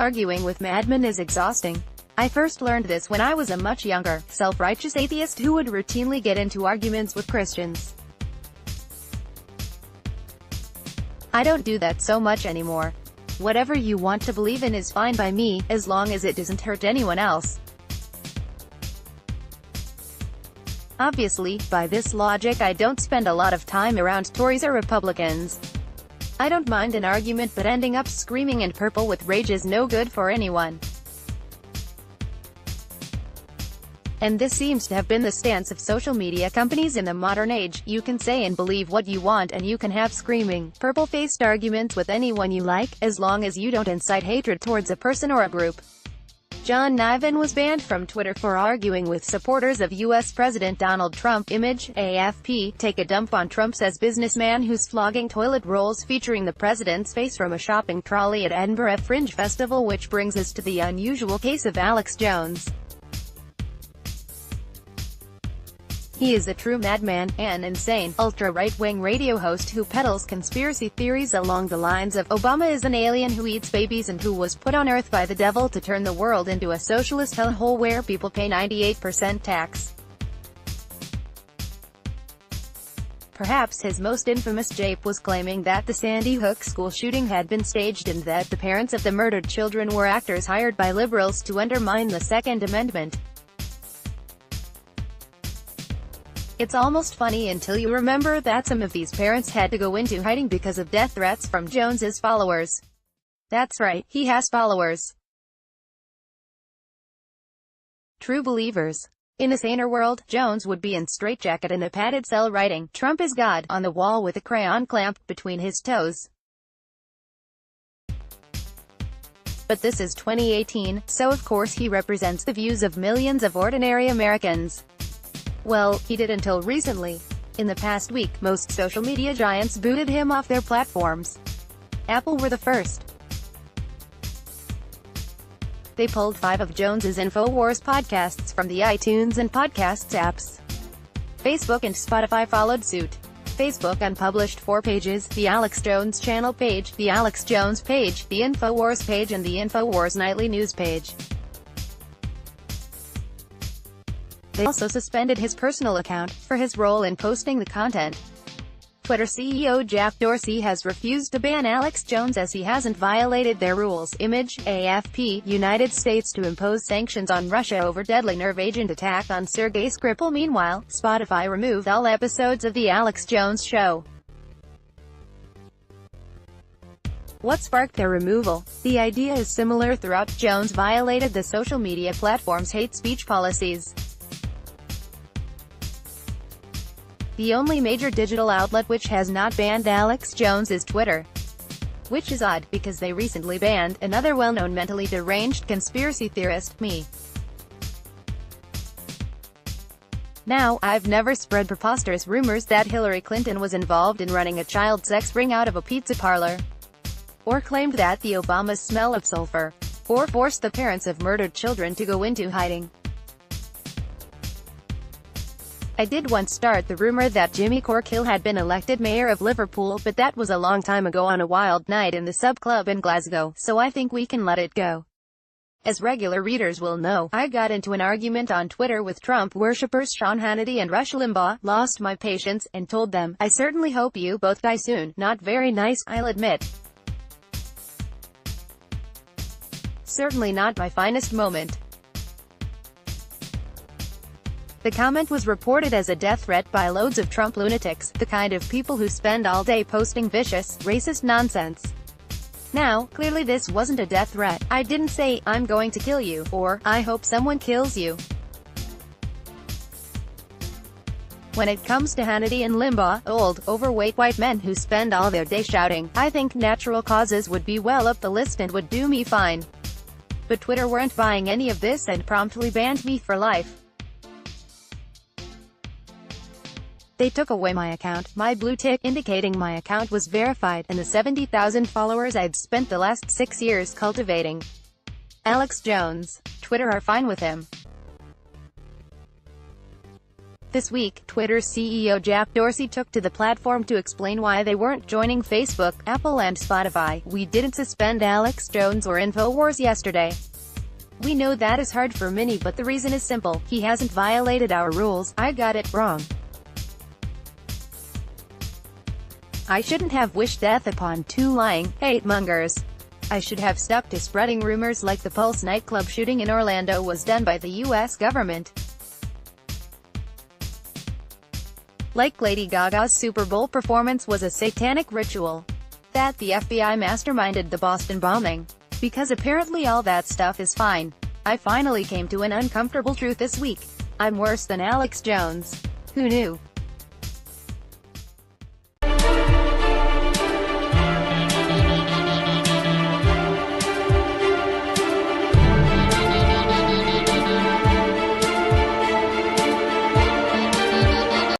Arguing with madmen is exhausting. I first learned this when I was a much younger, self-righteous atheist who would routinely get into arguments with Christians. I don't do that so much anymore. Whatever you want to believe in is fine by me, as long as it doesn't hurt anyone else. Obviously, by this logic I don't spend a lot of time around Tories or Republicans. I don't mind an argument, but ending up screaming and purple with rage is no good for anyone. And this seems to have been the stance of social media companies in the modern age. You can say and believe what you want, and you can have screaming, purple-faced arguments with anyone you like, as long as you don't incite hatred towards a person or a group. John Niven was banned from Twitter for arguing with supporters of U.S. President Donald Trump. Image, AFP, take a dump on Trump, says businessman who's flogging toilet rolls featuring the president's face from a shopping trolley at Edinburgh Fringe Festival. Which brings us to the unusual case of Alex Jones. He is a true madman, an insane, ultra-right-wing radio host who peddles conspiracy theories along the lines of Obama is an alien who eats babies and who was put on Earth by the devil to turn the world into a socialist hellhole where people pay 98% tax. Perhaps his most infamous jape was claiming that the Sandy Hook school shooting had been staged and that the parents of the murdered children were actors hired by liberals to undermine the Second Amendment. It's almost funny until you remember that some of these parents had to go into hiding because of death threats from Jones's followers. That's right, he has followers. True believers. In a saner world, Jones would be in straitjacket in a padded cell writing, "Trump is God," on the wall with a crayon clamped between his toes. But this is 2018, so of course he represents the views of millions of ordinary Americans. Well, he did until recently. In the past week, most social media giants booted him off their platforms. Apple were the first. They pulled 5 of Jones's InfoWars podcasts from the iTunes and Podcasts apps. Facebook and Spotify followed suit. Facebook unpublished 4 pages, the Alex Jones channel page, the Alex Jones page, the InfoWars page and the InfoWars nightly news page. They also suspended his personal account, for his role in posting the content. Twitter CEO Jack Dorsey has refused to ban Alex Jones as he hasn't violated their rules. Image, AFP, United States to impose sanctions on Russia over deadly nerve agent attack on Sergei Skripal. Meanwhile, Spotify removed all episodes of The Alex Jones Show. What sparked their removal? The idea is similar throughout. Jones violated the social media platform's hate speech policies. The only major digital outlet which has not banned Alex Jones is Twitter. Which is odd, because they recently banned another well-known mentally deranged conspiracy theorist, me. Now, I've never spread preposterous rumors that Hillary Clinton was involved in running a child sex ring out of a pizza parlor, or claimed that the Obamas smell of sulfur, or forced the parents of murdered children to go into hiding. I did once start the rumor that Jimmy Corkill had been elected mayor of Liverpool, but that was a long time ago on a wild night in the Sub Club in Glasgow, so I think we can let it go. As regular readers will know, I got into an argument on Twitter with Trump worshippers Sean Hannity and Rush Limbaugh, lost my patience, and told them, "I certainly hope you both die soon." Not very nice, I'll admit. Certainly not my finest moment. The comment was reported as a death threat by loads of Trump lunatics, the kind of people who spend all day posting vicious, racist nonsense. Now, clearly this wasn't a death threat. I didn't say, "I'm going to kill you," or, "I hope someone kills you." When it comes to Hannity and Limbaugh, old, overweight white men who spend all their day shouting, I think natural causes would be well up the list and would do me fine. But Twitter weren't buying any of this and promptly banned me for life. They took away my account, my blue tick, indicating my account was verified, and the 70,000 followers I'd spent the last 6 years cultivating. Alex Jones. Twitter are fine with him. This week, Twitter's CEO Jack Dorsey took to the platform to explain why they weren't joining Facebook, Apple and Spotify. "We didn't suspend Alex Jones or InfoWars yesterday. We know that is hard for many, but the reason is simple. He hasn't violated our rules. I got it wrong. I shouldn't have wished death upon two lying, hate-mongers. I should have stuck to spreading rumors like the Pulse nightclub shooting in Orlando was done by the U.S. government. Like Lady Gaga's Super Bowl performance was a satanic ritual. That the FBI masterminded the Boston bombing. Because apparently all that stuff is fine. I finally came to an uncomfortable truth this week. I'm worse than Alex Jones. Who knew?